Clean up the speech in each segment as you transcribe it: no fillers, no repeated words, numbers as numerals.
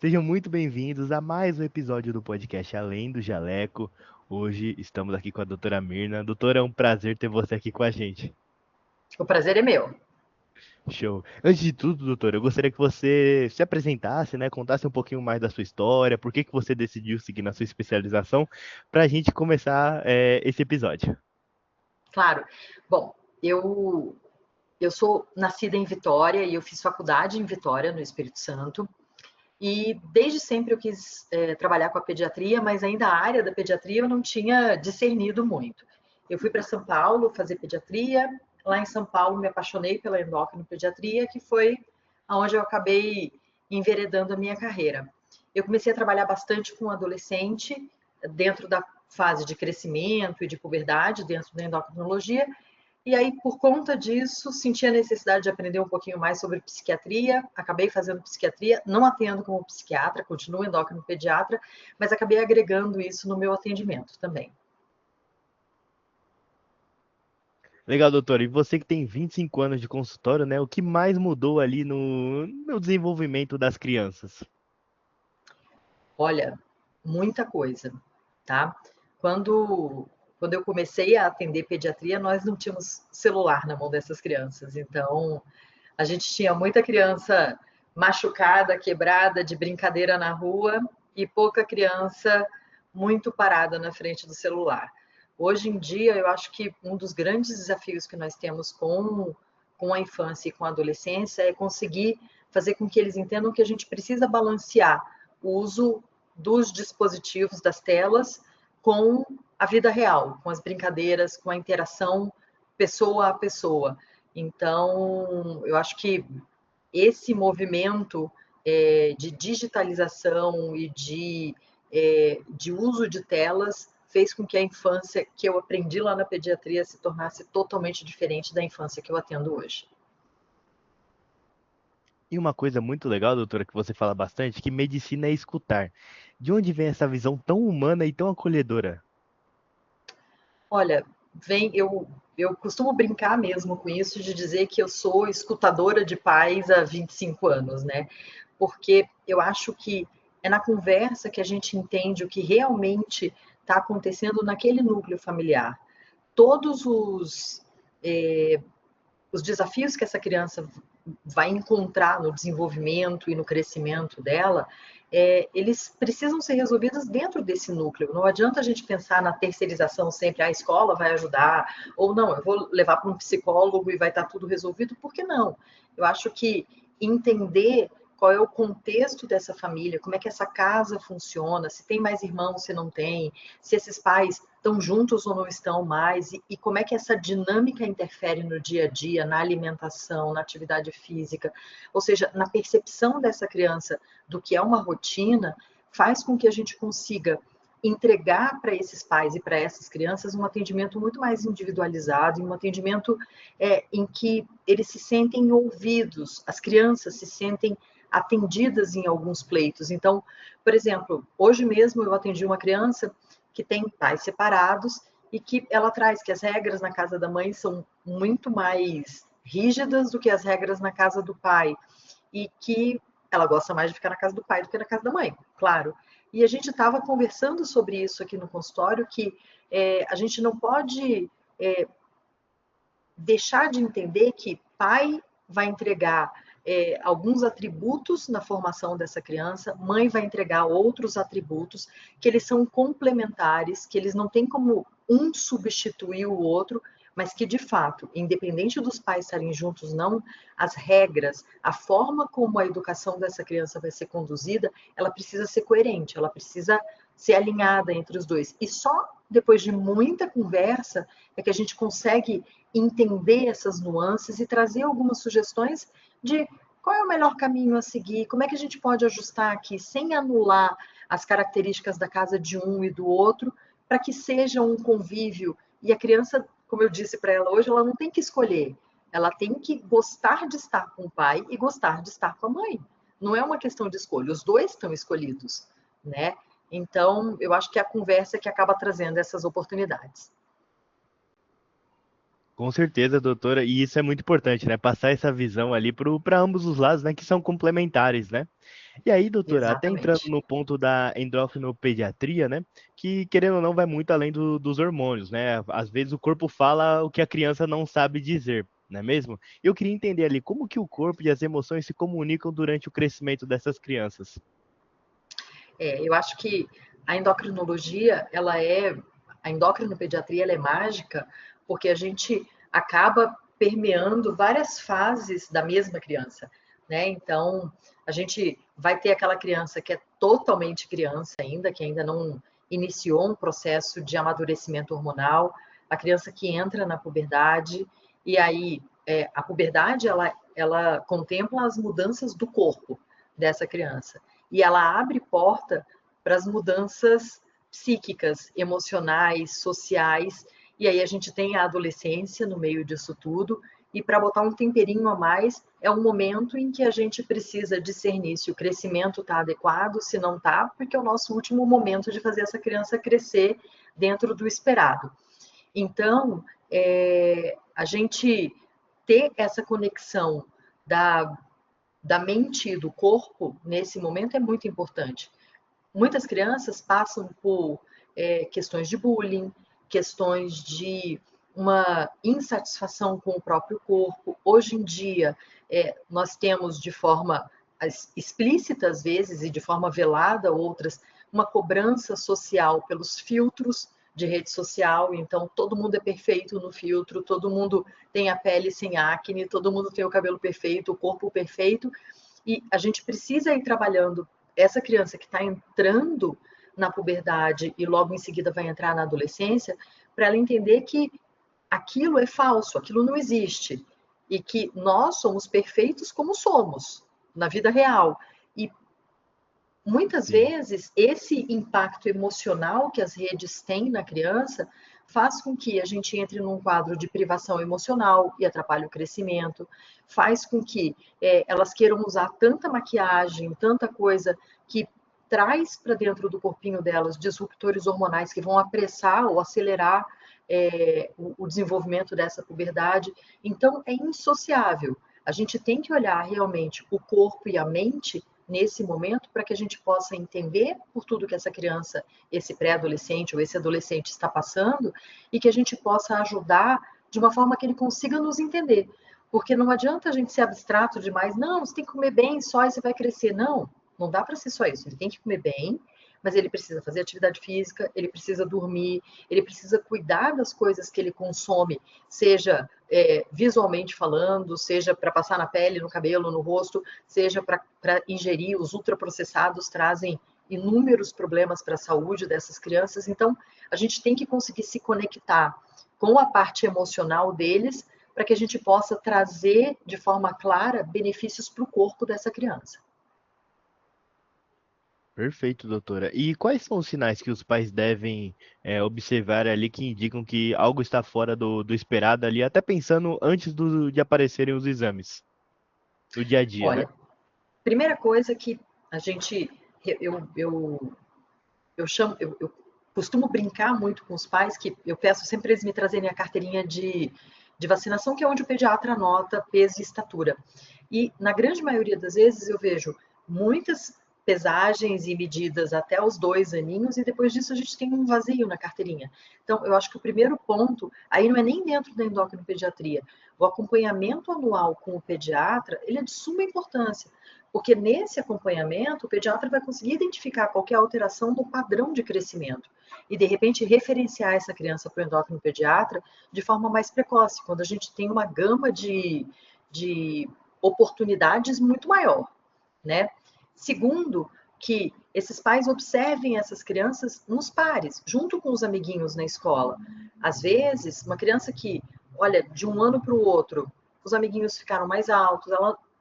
Sejam muito bem-vindos a mais um episódio do podcast Além do Jaleco. Hoje estamos aqui com a doutora Mirna. Doutora, é um prazer ter você aqui com a gente. O prazer é meu. Show. Antes de tudo, doutora, eu gostaria que você se apresentasse, né? Contasse um pouquinho mais da sua história, por que que você decidiu seguir na sua especialização, para a gente começar esse episódio. Claro. Bom, eu sou nascida em Vitória e eu fiz faculdade em Vitória, no Espírito Santo. E desde sempre eu quis trabalhar com a pediatria, mas ainda a área da pediatria eu não tinha discernido muito. Eu fui para São Paulo fazer pediatria. Lá em São Paulo me apaixonei pela endocrinopediatria, que foi aonde eu acabei enveredando a minha carreira. Eu comecei a trabalhar bastante com adolescente, dentro da fase de crescimento e de puberdade, dentro da endocrinologia, e aí, por conta disso, senti a necessidade de aprender um pouquinho mais sobre psiquiatria. Acabei fazendo psiquiatria, não atendo como psiquiatra, continuo endócrino pediatra, mas acabei agregando isso no meu atendimento também. Legal, doutora. E você que tem 25 anos de consultório, né? O que mais mudou ali no desenvolvimento das crianças? Olha, muita coisa, tá? Quando, quando eu comecei a atender pediatria, nós não tínhamos celular na mão dessas crianças. Então, a gente tinha muita criança machucada, quebrada, de brincadeira na rua e pouca criança muito parada na frente do celular. Hoje em dia, eu acho que um dos grandes desafios que nós temos com a infância e com a adolescência é conseguir fazer com que eles entendam que a gente precisa balancear o uso dos dispositivos, das telas, com a vida real, com as brincadeiras, com a interação pessoa a pessoa. Então, eu acho que esse movimento de digitalização e de uso de telas fez com que a infância que eu aprendi lá na pediatria se tornasse totalmente diferente da infância que eu atendo hoje. E uma coisa muito legal, doutora, que você fala bastante, que medicina é escutar. De onde vem essa visão tão humana e tão acolhedora? Olha, eu costumo brincar mesmo com isso de dizer que eu sou escutadora de pais há 25 anos, né? Porque eu acho que é na conversa que a gente entende o que realmente está acontecendo naquele núcleo familiar. Todos os desafios que essa criança vai encontrar no desenvolvimento e no crescimento dela, eles precisam ser resolvidos dentro desse núcleo. Não adianta a gente pensar na terceirização sempre, a escola vai ajudar, ou não, eu vou levar para um psicólogo e vai estar tudo resolvido, por que não? Eu acho que entender qual é o contexto dessa família, como é que essa casa funciona, se tem mais irmãos, se não tem, se esses pais estão juntos ou não estão mais, e como é que essa dinâmica interfere no dia a dia, na alimentação, na atividade física, ou seja, na percepção dessa criança do que é uma rotina, faz com que a gente consiga entregar para esses pais e para essas crianças um atendimento muito mais individualizado, um atendimento em que eles se sentem ouvidos, as crianças se sentem atendidas em alguns pleitos. Então, por exemplo, hoje mesmo eu atendi uma criança que tem pais separados e que ela traz que as regras na casa da mãe são muito mais rígidas do que as regras na casa do pai e que ela gosta mais de ficar na casa do pai do que na casa da mãe, claro. E a gente estava conversando sobre isso aqui no consultório, que a gente não pode deixar de entender que pai vai entregar alguns atributos na formação dessa criança, mãe vai entregar outros atributos, que eles são complementares, que eles não têm como um substituir o outro, mas que de fato, independente dos pais estarem juntos não, as regras, a forma como a educação dessa criança vai ser conduzida, ela precisa ser coerente, ela precisa ser alinhada entre os dois. E só depois de muita conversa é que a gente consegue entender essas nuances e trazer algumas sugestões de qual é o melhor caminho a seguir, como é que a gente pode ajustar aqui sem anular as características da casa de um e do outro, para que seja um convívio. E a criança, como eu disse para ela hoje, ela não tem que escolher, ela tem que gostar de estar com o pai e gostar de estar com a mãe. Não é uma questão de escolha, os dois estão escolhidos, né? Então, eu acho que é a conversa que acaba trazendo essas oportunidades. Com certeza, doutora, e isso é muito importante, né? Passar essa visão ali para ambos os lados, né? Que são complementares, né? E aí, doutora, até entrando Exatamente. no ponto da endocrinopediatria, né? Que, querendo ou não, vai muito além dos hormônios, né? Às vezes o corpo fala o que a criança não sabe dizer, não é mesmo? Eu queria entender ali como que o corpo e as emoções se comunicam durante o crescimento dessas crianças. Eu acho que a endocrinologia, a endocrinopediatria, ela é mágica porque a gente acaba permeando várias fases da mesma criança, né? Então, a gente vai ter aquela criança que é totalmente criança ainda, que ainda não iniciou um processo de amadurecimento hormonal, a criança que entra na puberdade, e aí a puberdade, ela contempla as mudanças do corpo dessa criança e ela abre porta para as mudanças psíquicas, emocionais, sociais, e aí a gente tem a adolescência no meio disso tudo, e para botar um temperinho a mais, é um momento em que a gente precisa discernir se o crescimento está adequado, se não está, porque é o nosso último momento de fazer essa criança crescer dentro do esperado. Então, a gente ter essa conexão da da mente e do corpo nesse momento é muito importante. Muitas crianças passam por questões de bullying, questões de uma insatisfação com o próprio corpo. Hoje em dia, nós temos de forma explícita, às vezes, e de forma velada, outras, uma cobrança social pelos filtros de rede social. Então, todo mundo é perfeito no filtro, todo mundo tem a pele sem acne, todo mundo tem o cabelo perfeito, o corpo perfeito. E a gente precisa ir trabalhando essa criança que está entrando na puberdade e logo em seguida vai entrar na adolescência, para ela entender que aquilo é falso, aquilo não existe. E que nós somos perfeitos como somos, na vida real. E muitas Sim. vezes esse impacto emocional que as redes têm na criança faz com que a gente entre num quadro de privação emocional e atrapalhe o crescimento, faz com que elas queiram usar tanta maquiagem, tanta coisa que traz para dentro do corpinho delas disruptores hormonais que vão apressar ou acelerar o desenvolvimento dessa puberdade. Então, é insociável. A gente tem que olhar realmente o corpo e a mente nesse momento para que a gente possa entender por tudo que essa criança, esse pré-adolescente ou esse adolescente está passando e que a gente possa ajudar de uma forma que ele consiga nos entender. Porque não adianta a gente ser abstrato demais, não, você tem que comer bem só e você vai crescer. Não, não dá para ser só isso. Ele tem que comer bem, mas ele precisa fazer atividade física, ele precisa dormir, ele precisa cuidar das coisas que ele consome, seja visualmente falando, seja para passar na pele, no cabelo, no rosto, seja para ingerir. Os ultraprocessados trazem inúmeros problemas para a saúde dessas crianças. Então, a gente tem que conseguir se conectar com a parte emocional deles para que a gente possa trazer de forma clara benefícios para o corpo dessa criança. Perfeito, doutora. E quais são os sinais que os pais devem observar ali que indicam que algo está fora do esperado ali, até pensando antes de aparecerem os exames, no dia a dia, né? Olha, primeira coisa que a gente, eu, eu, eu chamo, eu costumo brincar muito com os pais, que eu peço sempre eles me trazerem a carteirinha de vacinação, que é onde o pediatra anota peso e estatura. E na grande maioria das vezes eu vejo muitas pesagens e medidas até os 2 aninhos, e depois disso a gente tem um vazio na carteirinha. Então, eu acho que o primeiro ponto, aí não é nem dentro da endocrinopediatria, o acompanhamento anual com o pediatra, ele é de suma importância, porque nesse acompanhamento o pediatra vai conseguir identificar qualquer alteração no padrão de crescimento e, de repente, referenciar essa criança para o endócrino pediatra de forma mais precoce, quando a gente tem uma gama de oportunidades muito maior, né? Segundo, que esses pais observem essas crianças nos pares, junto com os amiguinhos na escola. Às vezes, uma criança que, olha, de um ano para o outro, os amiguinhos ficaram mais altos,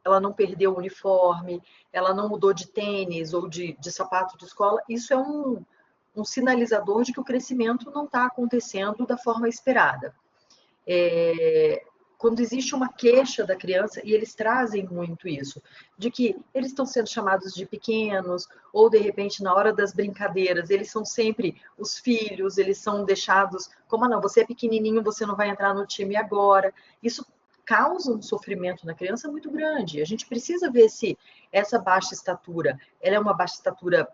ela não perdeu o uniforme, ela não mudou de tênis ou de sapato de escola, isso é um sinalizador de que o crescimento não está acontecendo da forma esperada. É, quando existe uma queixa da criança, e eles trazem muito isso, de que eles estão sendo chamados de pequenos, ou de repente na hora das brincadeiras, eles são sempre os filhos, eles são deixados como, ah, não, você é pequenininho, você não vai entrar no time agora. Isso causa um sofrimento na criança muito grande. A gente precisa ver se essa baixa estatura, ela é uma baixa estatura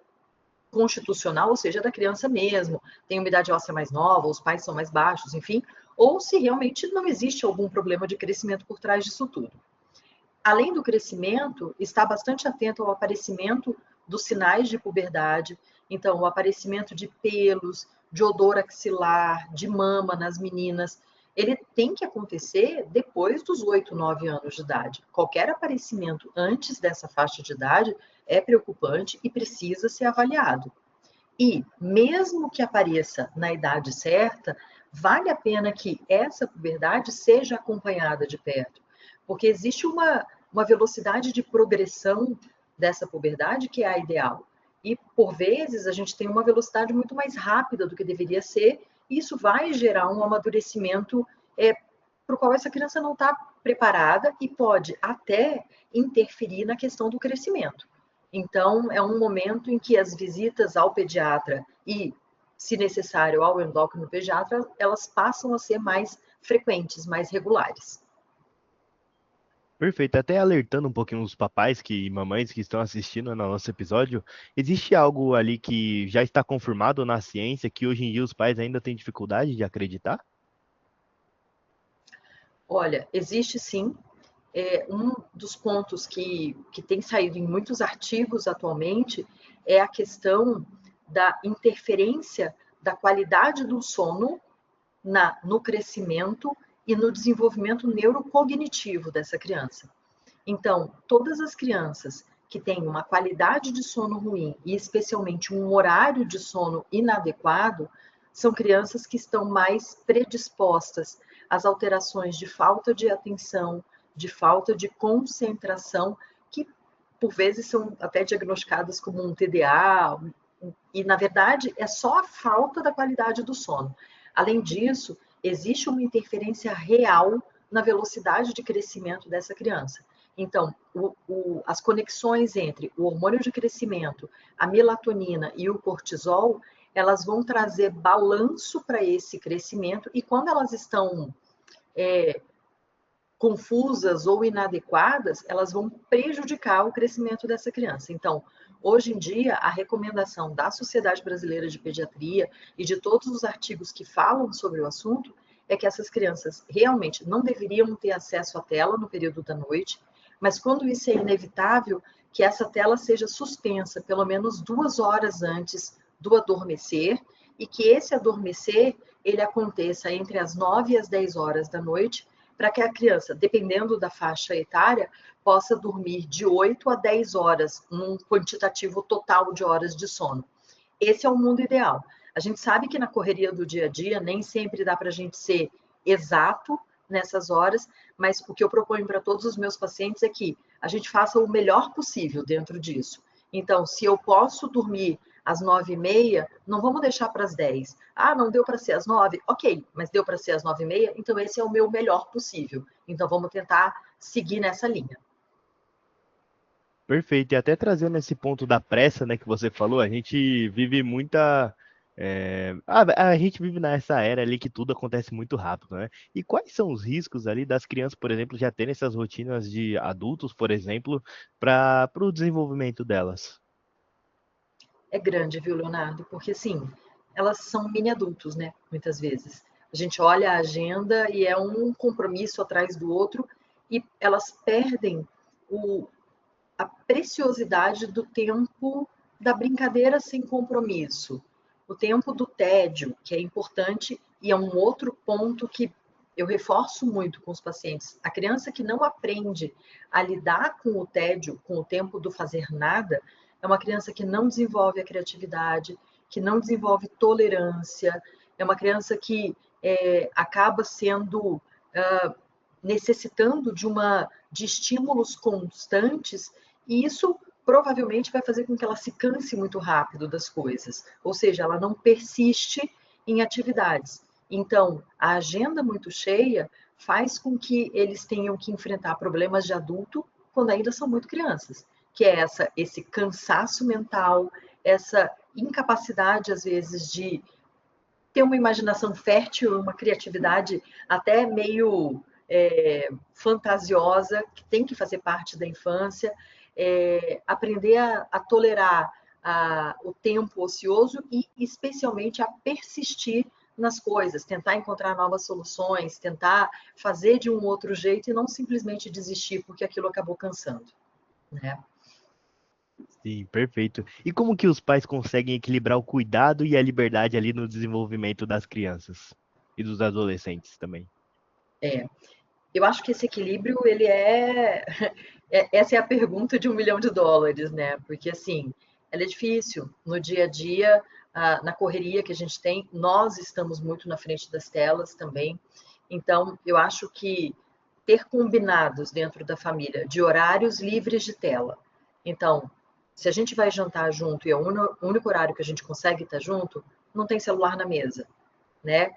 constitucional, ou seja, da criança mesmo, tem uma idade óssea mais nova, os pais são mais baixos, enfim, ou se realmente não existe algum problema de crescimento por trás disso tudo. Além do crescimento, está bastante atento ao aparecimento dos sinais de puberdade, então o aparecimento de pelos, de odor axilar, de mama nas meninas, ele tem que acontecer depois dos 8, 9 anos de idade. Qualquer aparecimento antes dessa faixa de idade é preocupante e precisa ser avaliado. E, mesmo que apareça na idade certa, vale a pena que essa puberdade seja acompanhada de perto, porque existe uma velocidade de progressão dessa puberdade que é a ideal. E, por vezes, a gente tem uma velocidade muito mais rápida do que deveria ser, e isso vai gerar um amadurecimento para o qual essa criança não está preparada e pode até interferir na questão do crescimento. Então, é um momento em que as visitas ao pediatra e, se necessário, ao endócrino pediatra, elas passam a ser mais frequentes, mais regulares. Perfeito. Até alertando um pouquinho os papais e mamães que estão assistindo no nosso episódio, existe algo ali que já está confirmado na ciência que hoje em dia os pais ainda têm dificuldade de acreditar? Olha, existe sim. Um dos pontos que tem saído em muitos artigos atualmente é a questão da interferência da qualidade do sono no crescimento e no desenvolvimento neurocognitivo dessa criança. Então, todas as crianças que têm uma qualidade de sono ruim e especialmente um horário de sono inadequado, são crianças que estão mais predispostas às alterações de falta de atenção, de falta de concentração, que por vezes são até diagnosticadas como um TDA, e na verdade é só a falta da qualidade do sono. Além disso, existe uma interferência real na velocidade de crescimento dessa criança. Então, as conexões entre o hormônio de crescimento, a melatonina e o cortisol, elas vão trazer balanço para esse crescimento, e quando elas estão confusas ou inadequadas, elas vão prejudicar o crescimento dessa criança. Então, hoje em dia, a recomendação da Sociedade Brasileira de Pediatria e de todos os artigos que falam sobre o assunto é que essas crianças realmente não deveriam ter acesso à tela no período da noite, mas quando isso é inevitável, que essa tela seja suspensa pelo menos 2 horas antes do adormecer, e que esse adormecer ele aconteça entre as 9 e as 10 horas da noite, para que a criança, dependendo da faixa etária, possa dormir de 8 a 10 horas, num quantitativo total de horas de sono. Esse é o mundo ideal. A gente sabe que na correria do dia a dia nem sempre dá para a gente ser exato nessas horas, mas o que eu proponho para todos os meus pacientes é que a gente faça o melhor possível dentro disso. Então, se eu posso dormir às 9h30, não vamos deixar para as 10. Ah, não deu para ser às 9? Ok, mas deu para ser às 9h30, então esse é o meu melhor possível. Então, vamos tentar seguir nessa linha. Perfeito. E até trazendo esse ponto da pressa, né, que você falou, a gente vive muita. A gente vive nessa era ali que tudo acontece muito rápido, né? E quais são os riscos ali das crianças, por exemplo, já terem essas rotinas de adultos, por exemplo, para o desenvolvimento delas? É grande, viu, Leonardo? Porque, assim, elas são mini adultos, né? Muitas vezes. A gente olha a agenda e é um compromisso atrás do outro, e elas perdem a preciosidade do tempo da brincadeira sem compromisso, o tempo do tédio, que é importante, e é um outro ponto que eu reforço muito com os pacientes. A criança que não aprende a lidar com o tédio, com o tempo do fazer nada, é uma criança que não desenvolve a criatividade, que não desenvolve tolerância, é uma criança que acaba sendo necessitando de estímulos constantes, e isso provavelmente vai fazer com que ela se canse muito rápido das coisas, ou seja, ela não persiste em atividades. Então, a agenda muito cheia faz com que eles tenham que enfrentar problemas de adulto quando ainda são muito crianças, que é esse cansaço mental, essa incapacidade, às vezes, de ter uma imaginação fértil, uma criatividade até meio fantasiosa, que tem que fazer parte da infância, aprender a tolerar o tempo ocioso e, especialmente, a persistir nas coisas, tentar encontrar novas soluções, tentar fazer de um outro jeito e não simplesmente desistir porque aquilo acabou cansando, né? Sim, perfeito. E como que os pais conseguem equilibrar o cuidado e a liberdade ali no desenvolvimento das crianças e dos adolescentes também? É, eu acho que esse equilíbrio, ele essa é a pergunta de US$ 1 milhão, né? Porque, assim, ela é difícil. No dia a dia, na correria que a gente tem, nós estamos muito na frente das telas também. Então, eu acho que ter combinados dentro da família de horários livres de tela. Então, se a gente vai jantar junto e é o único horário que a gente consegue estar junto, não tem celular na mesa, né?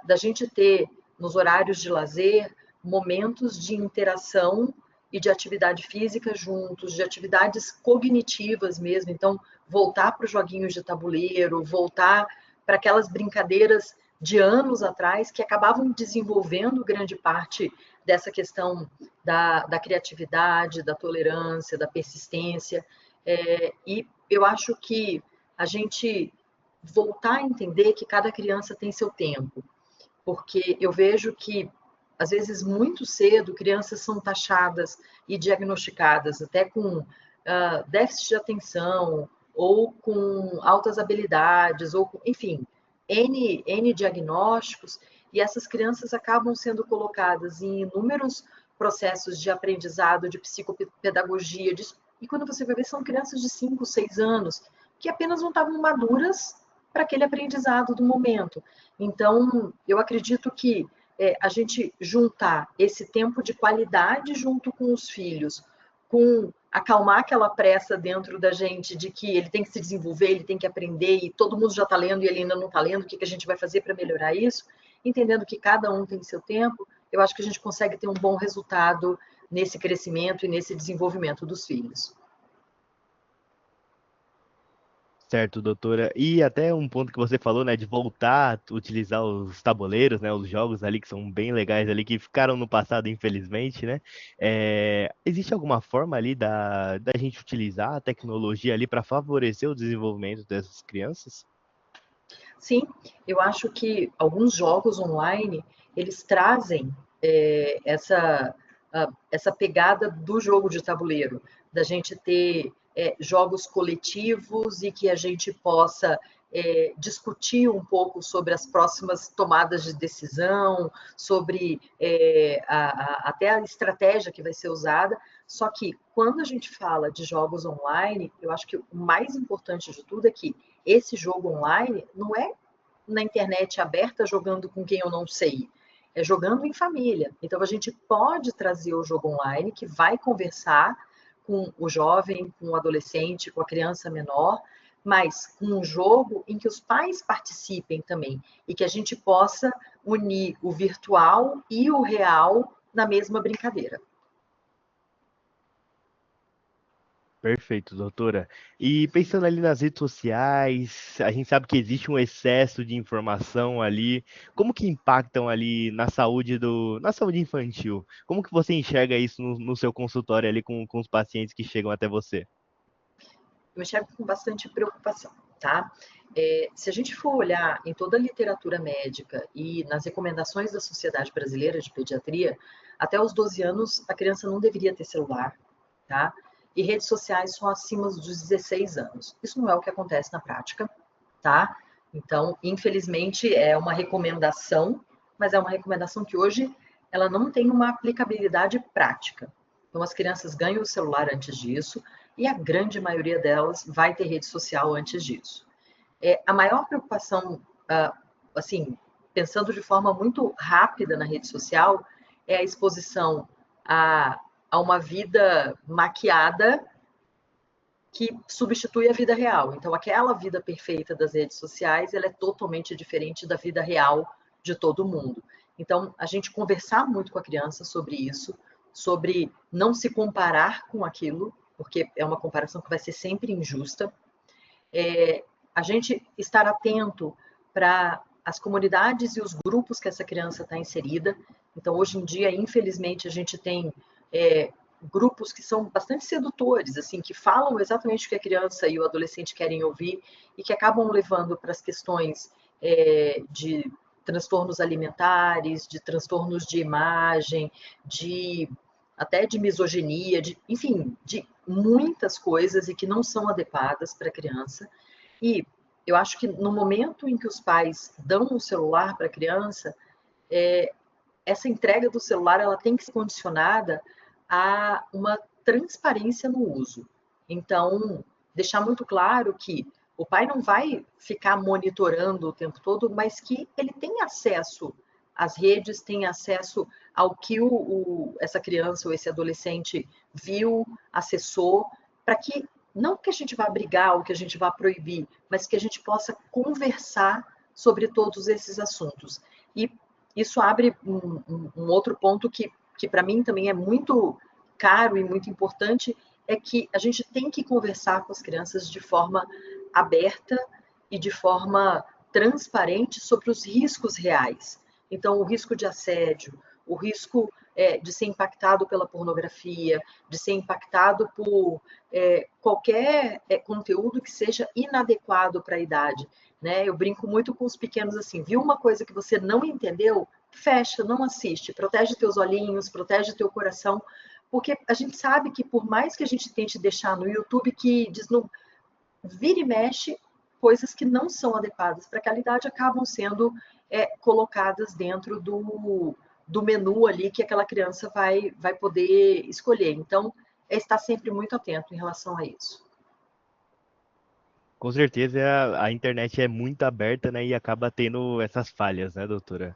Da gente ter, nos horários de lazer, momentos de interação e de atividade física juntos, de atividades cognitivas mesmo. Então, voltar para os joguinhos de tabuleiro, voltar para aquelas brincadeiras de anos atrás que acabavam desenvolvendo grande parte dessa questão da criatividade, da tolerância, da persistência. E eu acho que a gente voltar a entender que cada criança tem seu tempo, porque eu vejo que, às vezes, muito cedo, crianças são taxadas e diagnosticadas até com déficit de atenção, ou com altas habilidades, ou enfim, N diagnósticos, e essas crianças acabam sendo colocadas em inúmeros processos de aprendizado, de psicopedagogia, e quando você vai ver, são crianças de 5, 6 anos, que apenas não estavam maduras para aquele aprendizado do momento. Então, eu acredito que a gente juntar esse tempo de qualidade junto com os filhos, com acalmar aquela pressa dentro da gente de que ele tem que se desenvolver, ele tem que aprender, e todo mundo já está lendo e ele ainda não está lendo, o que a gente vai fazer para melhorar isso? Entendendo que cada um tem seu tempo, eu acho que a gente consegue ter um bom resultado nesse crescimento e nesse desenvolvimento dos filhos. Certo, doutora. E até um ponto que você falou, né, de voltar a utilizar os tabuleiros, né, os jogos ali que são bem legais ali, que ficaram no passado, infelizmente, né? Existe alguma forma ali da gente utilizar a tecnologia ali para favorecer o desenvolvimento dessas crianças? Sim, eu acho que alguns jogos online, eles trazem essa pegada do jogo de tabuleiro, da gente ter jogos coletivos e que a gente possa discutir um pouco sobre as próximas tomadas de decisão, sobre até a estratégia que vai ser usada. Só que quando a gente fala de jogos online, eu acho que o mais importante de tudo é que esse jogo online não é na internet aberta jogando com quem eu não sei, é jogando em família. Então a gente pode trazer o jogo online que vai conversar com o jovem, com o adolescente, com a criança menor, mas um jogo em que os pais participem também e que a gente possa unir o virtual e o real na mesma brincadeira. Perfeito, doutora. E pensando ali nas redes sociais, a gente sabe que existe um excesso de informação ali. Como que impactam ali na saúde infantil? Como que você enxerga isso no seu consultório ali com os pacientes que chegam até você? Eu enxergo com bastante preocupação, tá? Se a gente for olhar em toda a literatura médica e nas recomendações da Sociedade Brasileira de Pediatria, até os 12 anos a criança não deveria ter celular, tá? E redes sociais são acima dos 16 anos. Isso não é o que acontece na prática, tá? Então, infelizmente, é uma recomendação, mas é uma recomendação que hoje ela não tem uma aplicabilidade prática. Então, as crianças ganham o celular antes disso e a grande maioria delas vai ter rede social antes disso. A maior preocupação, assim, pensando de forma muito rápida na rede social, é a exposição a uma vida maquiada que substitui a vida real. Então, aquela vida perfeita das redes sociais, ela é totalmente diferente da vida real de todo mundo. Então, a gente conversar muito com a criança sobre isso, sobre não se comparar com aquilo, porque é uma comparação que vai ser sempre injusta. A gente estar atento para as comunidades e os grupos que essa criança está inserida. Então, hoje em dia, infelizmente, a gente tem grupos que são bastante sedutores, assim, que falam exatamente o que a criança e o adolescente querem ouvir e que acabam levando para as questões de transtornos alimentares, de transtornos de imagem, até de misoginia, enfim, de muitas coisas e que não são adequadas para a criança. E eu acho que no momento em que os pais dão o celular para a criança, essa entrega do celular ela tem que ser condicionada a uma transparência no uso. Então, deixar muito claro que o pai não vai ficar monitorando o tempo todo, mas que ele tem acesso às redes, tem acesso ao que essa criança ou esse adolescente viu, acessou, para que não que a gente vá brigar ou que a gente vá proibir, mas que a gente possa conversar sobre todos esses assuntos. E isso abre um outro ponto que para mim também é muito caro e muito importante, é que a gente tem que conversar com as crianças de forma aberta e de forma transparente sobre os riscos reais. Então, o risco de assédio, o risco de ser impactado pela pornografia, de ser impactado por qualquer conteúdo que seja inadequado para a idade. Né? Eu brinco muito com os pequenos assim, viu uma coisa que você não entendeu? Fecha, não assiste, protege teus olhinhos, protege teu coração, porque a gente sabe que por mais que a gente tente deixar no YouTube que diz no vira e mexe, coisas que não são adequadas para aquela idade acabam sendo colocadas dentro do menu ali que aquela criança vai poder escolher. Então, estar sempre muito atento em relação a isso. Com certeza a internet é muito aberta, né, e acaba tendo essas falhas, né, doutora?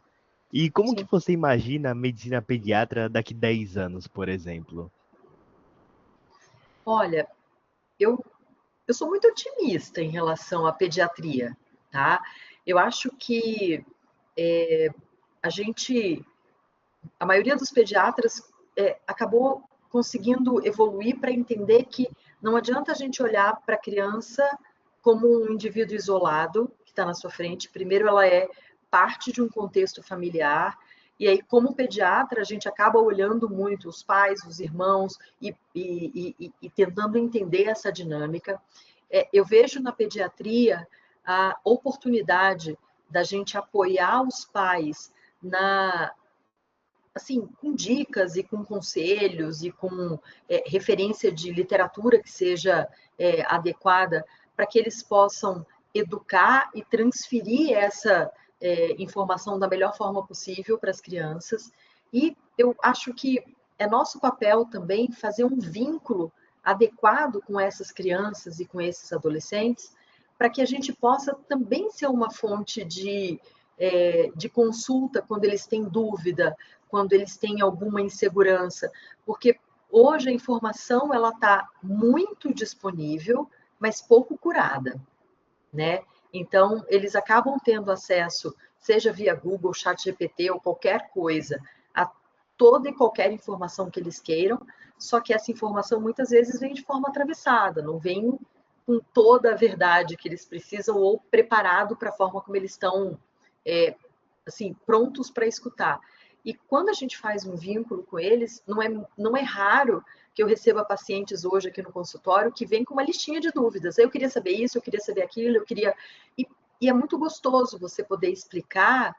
E como que Sim. você imagina a medicina pediatra daqui 10 anos, por exemplo? Olha, eu, eu sou muito otimista em relação à pediatria, tá? Eu acho que a gente, a maioria dos pediatras acabou conseguindo evoluir para entender que não adianta a gente olhar para a criança como um indivíduo isolado que está na sua frente. Primeiro, ela é parte de um contexto familiar. E aí, como pediatra, a gente acaba olhando muito os pais, os irmãos e tentando entender essa dinâmica. Eu vejo na pediatria a oportunidade da gente apoiar os pais na, assim, com dicas e com conselhos e com referência de literatura que seja adequada para que eles possam educar e transferir essa informação da melhor forma possível para as crianças. E eu acho que é nosso papel também fazer um vínculo adequado com essas crianças e com esses adolescentes, para que a gente possa também ser uma fonte de consulta quando eles têm dúvida, quando eles têm alguma insegurança, porque hoje a informação ela está muito disponível, mas pouco curada, né? Então eles acabam tendo acesso, seja via Google, ChatGPT ou qualquer coisa, a toda e qualquer informação que eles queiram, só que essa informação muitas vezes vem de forma atravessada, não vem com toda a verdade que eles precisam ou preparado para a forma como eles estão assim, prontos para escutar. E quando a gente faz um vínculo com eles, não é raro que eu receba pacientes hoje aqui no consultório que vêm com uma listinha de dúvidas. Eu queria saber isso, eu queria saber aquilo, eu queria. E é muito gostoso você poder explicar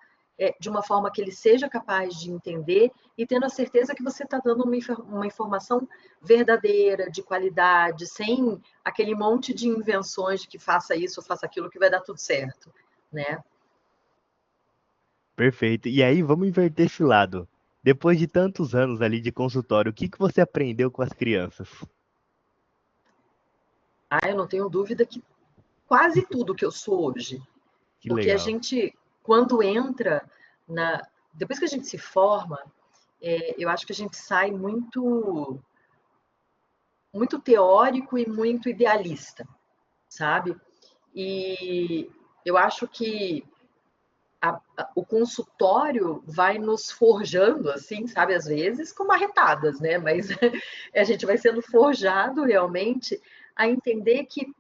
de uma forma que ele seja capaz de entender e tendo a certeza que você está dando uma informação verdadeira, de qualidade, sem aquele monte de invenções de que faça isso ou faça aquilo que vai dar tudo certo, né? Perfeito. E aí, vamos inverter esse lado. Depois de tantos anos ali de consultório, o que que você aprendeu com as crianças? Eu não tenho dúvida que quase tudo que eu sou hoje. Que Porque a legal. gente, quando entra na. Depois que a gente se forma, eu acho que a gente sai muito teórico e muito idealista, sabe? E eu acho que o consultório vai nos forjando, assim, sabe, às vezes com marretadas, né? Mas a gente vai sendo forjado realmente a entender que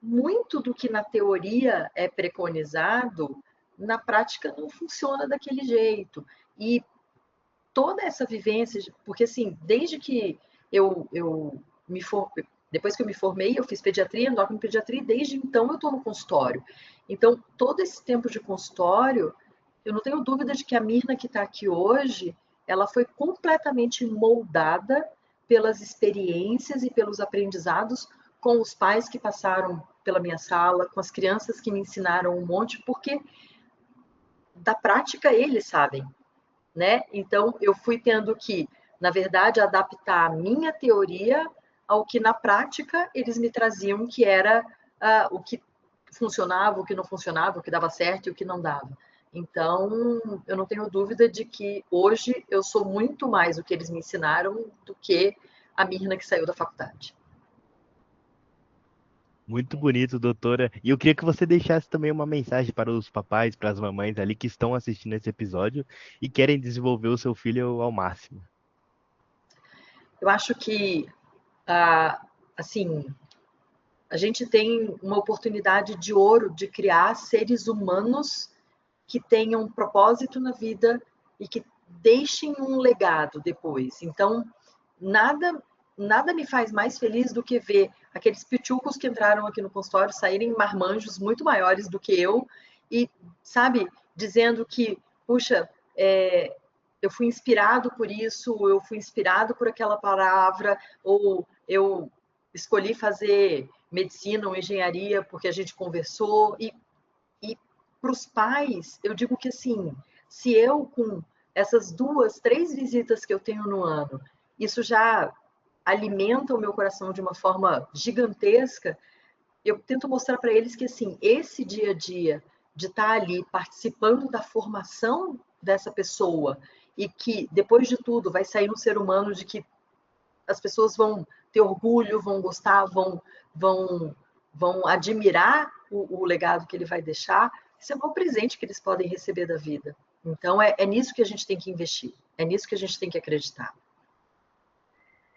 muito do que na teoria é preconizado, na prática não funciona daquele jeito. E toda essa vivência, porque assim, desde que eu me for, depois que eu me formei, eu fiz pediatria, endocrinopediatria, e desde então eu estou no consultório. Então, todo esse tempo de consultório, eu não tenho dúvida de que a Mirna que está aqui hoje, ela foi completamente moldada pelas experiências e pelos aprendizados com os pais que passaram pela minha sala, com as crianças que me ensinaram um monte, porque da prática eles sabem, né? Então eu fui tendo que, na verdade, adaptar a minha teoria ao que na prática eles me traziam, que era o que funcionava, o que não funcionava, o que dava certo e o que não dava. Então, eu não tenho dúvida de que hoje eu sou muito mais o que eles me ensinaram do que a Mirna que saiu da faculdade. Muito bonito, doutora. E eu queria que você deixasse também uma mensagem para os papais, para as mamães ali que estão assistindo esse episódio e querem desenvolver o seu filho ao máximo. Eu acho que, assim, a gente tem uma oportunidade de ouro de criar seres humanos que tenham um propósito na vida e que deixem um legado depois. Então, nada nada me faz mais feliz do que ver aqueles pichucos que entraram aqui no consultório saírem marmanjos muito maiores do que eu e, sabe, dizendo que, puxa, eu fui inspirado por isso, eu fui inspirado por aquela palavra, ou eu escolhi fazer medicina ou engenharia porque a gente conversou. E para os pais, eu digo que assim, se eu com essas 2, 3 visitas que eu tenho no ano, isso já alimenta o meu coração de uma forma gigantesca, eu tento mostrar para eles que assim, esse dia a dia de estar ali participando da formação dessa pessoa e que depois de tudo vai sair um ser humano de que as pessoas vão ter orgulho, vão gostar, vão, vão admirar o legado que ele vai deixar. Isso é o maior presente que eles podem receber da vida. Então, é nisso que a gente tem que investir, é nisso que a gente tem que acreditar.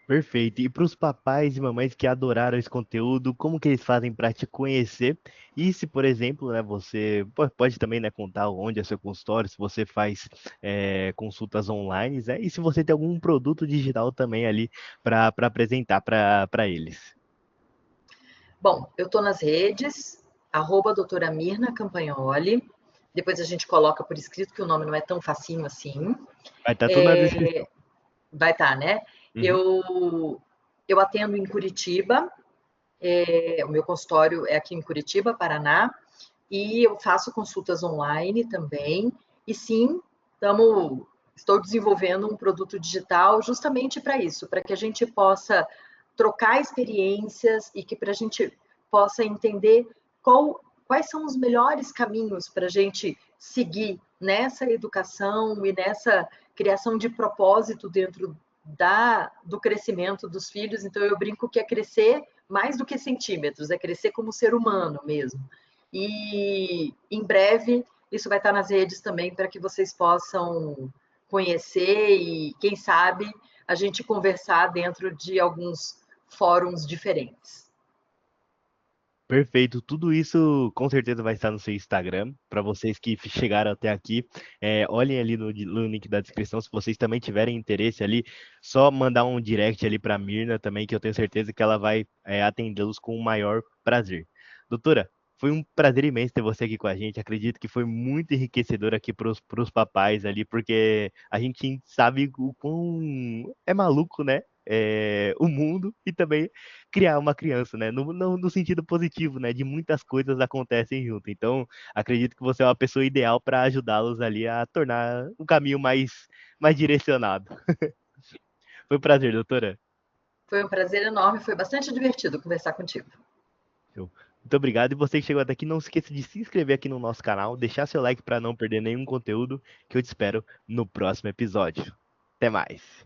Perfeito. E para os papais e mamães que adoraram esse conteúdo, como que eles fazem para te conhecer? E se, por exemplo, né, você pode também, né, contar onde é seu consultório, se você faz consultas online, né? E se você tem algum produto digital também ali para apresentar para eles. Bom, eu estou nas redes, doutora Mirna Campagnoli. Depois a gente coloca por escrito que o nome não é tão facinho assim. Vai estar tudo na descrição. Vai estar, né? Uhum. Eu atendo em Curitiba, o meu consultório é aqui em Curitiba, Paraná, e eu faço consultas online também. E sim, estou desenvolvendo um produto digital justamente para isso, para que a gente possa trocar experiências e que para a gente possa entender quais são os melhores caminhos para a gente seguir nessa educação e nessa criação de propósito dentro do crescimento dos filhos. Então, eu brinco que é crescer mais do que centímetros, é crescer como ser humano mesmo. E em breve isso vai estar nas redes também para que vocês possam conhecer e, quem sabe, a gente conversar dentro de alguns fóruns diferentes. Perfeito, tudo isso com certeza vai estar no seu Instagram. Para vocês que chegaram até aqui, olhem ali no link da descrição. Se vocês também tiverem interesse ali, só mandar um direct ali para a Mirna também, que eu tenho certeza que ela vai atendê-los com o maior prazer. Doutora, foi um prazer imenso ter você aqui com a gente. Acredito que foi muito enriquecedor aqui para os papais ali, porque a gente sabe o quão é maluco, né? O mundo e também criar uma criança, né? No sentido positivo, né? De muitas coisas acontecem junto. Então, acredito que você é uma pessoa ideal para ajudá-los ali a tornar um caminho mais direcionado. Foi um prazer, doutora. Foi um prazer enorme, foi bastante divertido conversar contigo. Show. Muito obrigado. E você que chegou até aqui, não se esqueça de se inscrever aqui no nosso canal, deixar seu like para não perder nenhum conteúdo, que eu te espero no próximo episódio. Até mais.